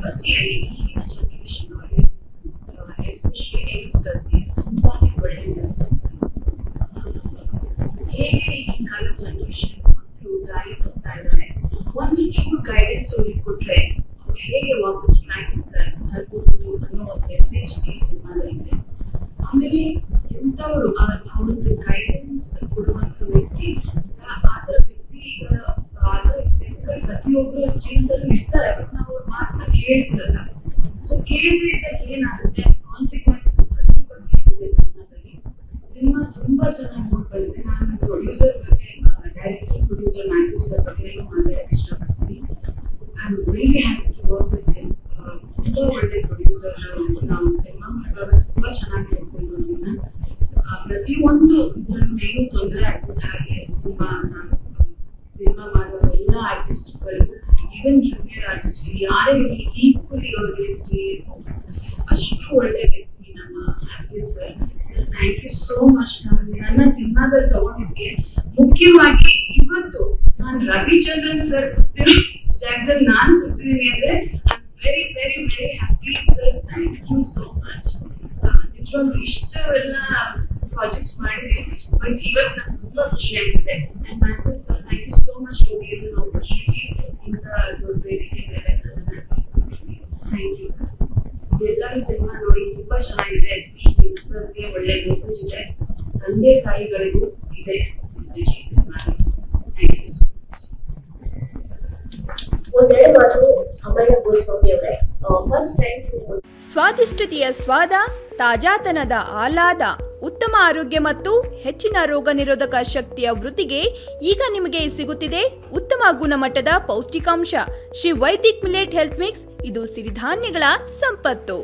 ಈಗಿನ ಜನರೇಷನ್ ಅವರಿಗೆ ಎಸ್ಪೆಷಲಿ ಯಂಗ್ಸ್ಟರ್ಸ್ಗೆ ತುಂಬಾನೇ ಒಳ್ಳೆ ಮೆಸೇಜಸ್. ಹೇಗೆ ಈಗಿನ ಕಾಲ ಜನರೇಷನ್ ಮಕ್ಕಳು ದಾರಿ ತಪ್ತಾ ಇದ್ದಾರೆ, ಒಂದು ಚೂರು ಗೈಡೆನ್ಸ್ ಅವ್ರಿಗೆ ಕೊಟ್ರೆ ಅವ್ರು ಹೇಗೆ ವಾಪಸ್ ಟ್ರ್ಯಾಕ್ ತಲುಪಬಹುದು ಅನ್ನೋ ಒಂದು ಮೆಸೇಜ್ ಈ ಸಿನಿಮಾದಲ್ಲಿದೆ. ಆಮೇಲೆ ಎಂಥವ್ರು ಅವ್ರದ್ದು ಗೈಡೆನ್ಸ್ ಕೊಡುವಂತ ವ್ಯಕ್ತಿ, ಆತರ ವ್ಯಕ್ತಿಗಳು ಪ್ರತಿಯೊಬ್ಬರ ಜೀವನದಲ್ಲೂ ಇರ್ತಾರೆ. ಬಟ್ ನಾವು ಅವ್ರ ಮಾತನ್ನ ಕೇಳ್ತಿರಲ್ಲ. ಸೊ ಕೇಳದೇ ಇದ್ದಾಗ ಏನಾಗುತ್ತೆ, ಕಾನ್ಸಿಕ್ವೆನ್ಸಸ್ ಇದೆ ಸಿನಿಮಾದಲ್ಲಿ. ಸಿನಿಮಾ ತುಂಬಾ ಚೆನ್ನಾಗಿ ಮೂಡ್ ಬಂದಿದೆ. ನಾನು ಪ್ರೊಡ್ಯೂಸರ್ ಬಗ್ಗೆ, ಡೈರೆಕ್ಟರ್, ಪ್ರೊಡ್ಯೂಸರ್, ನಾಗೇಶ್ ಸರ್ ಬಗ್ಗೆ ಮಾತಾಡಕ್ಕೆ ಇಷ್ಟಪಡ್ತೀನಿ. I am really happy to work with him. ತುಂಬಾ ಒಳ್ಳೆ ಪ್ರೊಡ್ಯೂಸರ್. ನಾವು ಸಿನಿಮಾ ಮಾಡುವಾಗ ತುಂಬಾ ಚೆನ್ನಾಗಿ ನೋಡ್ಕೊಂಡು ನಮ್ಮನ್ನ ಪ್ರತಿಯೊಂದು ಇದ್ರಲ್ಲೂ ಏನೂ ತೊಂದರೆ ಆಗ್ತಿದ್ದ ಹಾಗೆ ಸಿನಿಮಾ ಮಾಡುವಾಗ ಎಲ್ಲ ಆರ್ಟಿಸ್ಟ್ಗಳು, ಈವನ್ ಜೂನಿಯರ್ ಆರ್ಟಿಸ್ಟ್ ಯಾರೇ ಇರಲಿ, ಈಕ್ವಲಿ ಅವ್ರಿಗೆ ಸ್ಟೇ ಇರ್ಬೋದು. ಅಷ್ಟು ಒಳ್ಳೆ ವ್ಯಕ್ತಿ ನಮ್ಮ actor sir. Thank you so much. ನನ್ನ ಸಿನಿಮಾದಲ್ಲಿ ತಗೊಂಡಿದ್ಗೆ ಮುಖ್ಯವಾಗಿ ಇವತ್ತು ನಾನು ರವಿಚಂದ್ರನ್ ಸರ್ ಕೂತಿರೋ ಜಾಗದಲ್ಲಿ ನಾನು ಕೂತಿದ್ದೀನಿ ಅಂದ್ರೆ I am very very very happy sir. Thank you so much. ನಿಜವಾಗ್ಲೂ ಇಷ್ಟವೆಲ್ಲ ಪ್ರಾಜೆಕ್ಟ್ಸ್ ಮಾಡಿದೆ, ಬಟ್ ಇವತ್ತು ನಂಗೆ ತುಂಬಾ ಖುಷಿ ಆಗಿದೆ. And Mathew sir, thank you so much to give an opportunity ಇಂಥ ದೊಡ್ಡ ವೇದಿಕೆ ಮೇಲೆ. Thank you sir. ಎಲ್ಲರೂ ಸಿನಿಮಾ ನೋಡಿ ತುಂಬಾ ಚೆನ್ನಾಗಿದೆ. ಎಸ್ಪೆಷಲಿ ಯಂಗ್ಸ್ಟರ್ಸ್ಗೆ ಒಳ್ಳೆ ಮೆಸೇಜ್ ಇದೆ. ತಂದೆ ತಾಯಿಗಳಿಗೂ ಇದೆ ಮೆಸೇಜ್ ಈ ಸಿನಿಮಾದಲ್ಲಿ. Thank you so much. ಒಂದೆರಡು ಮಾತು ಅಮಯ ಗೋಸ್ವಾಮಿ ಅವರೇ. ಫಸ್ಟ್ ಟೈಮ್ ಸ್ವಾದಿಷ್ಟತೆಯ ಸ್ವಾದ, ತಾಜಾತನದ ಆಹ್ಲಾದ, ಉತ್ತಮ ಆರೋಗ್ಯ ಮತ್ತು ಹೆಚ್ಚಿನ ರೋಗ ನಿರೋಧಕ ಶಕ್ತಿಯ ವೃದ್ಧಿಗೆ ಈಗ ನಿಮಗೆ ಸಿಗುತ್ತಿದೆ ಉತ್ತಮ ಗುಣಮಟ್ಟದ ಪೌಷ್ಟಿಕಾಂಶ. Shri Vaidik millet health mix. ಇದು ಸಿರಿಧಾನ್ಯಗಳ ಸಂಪತ್ತು.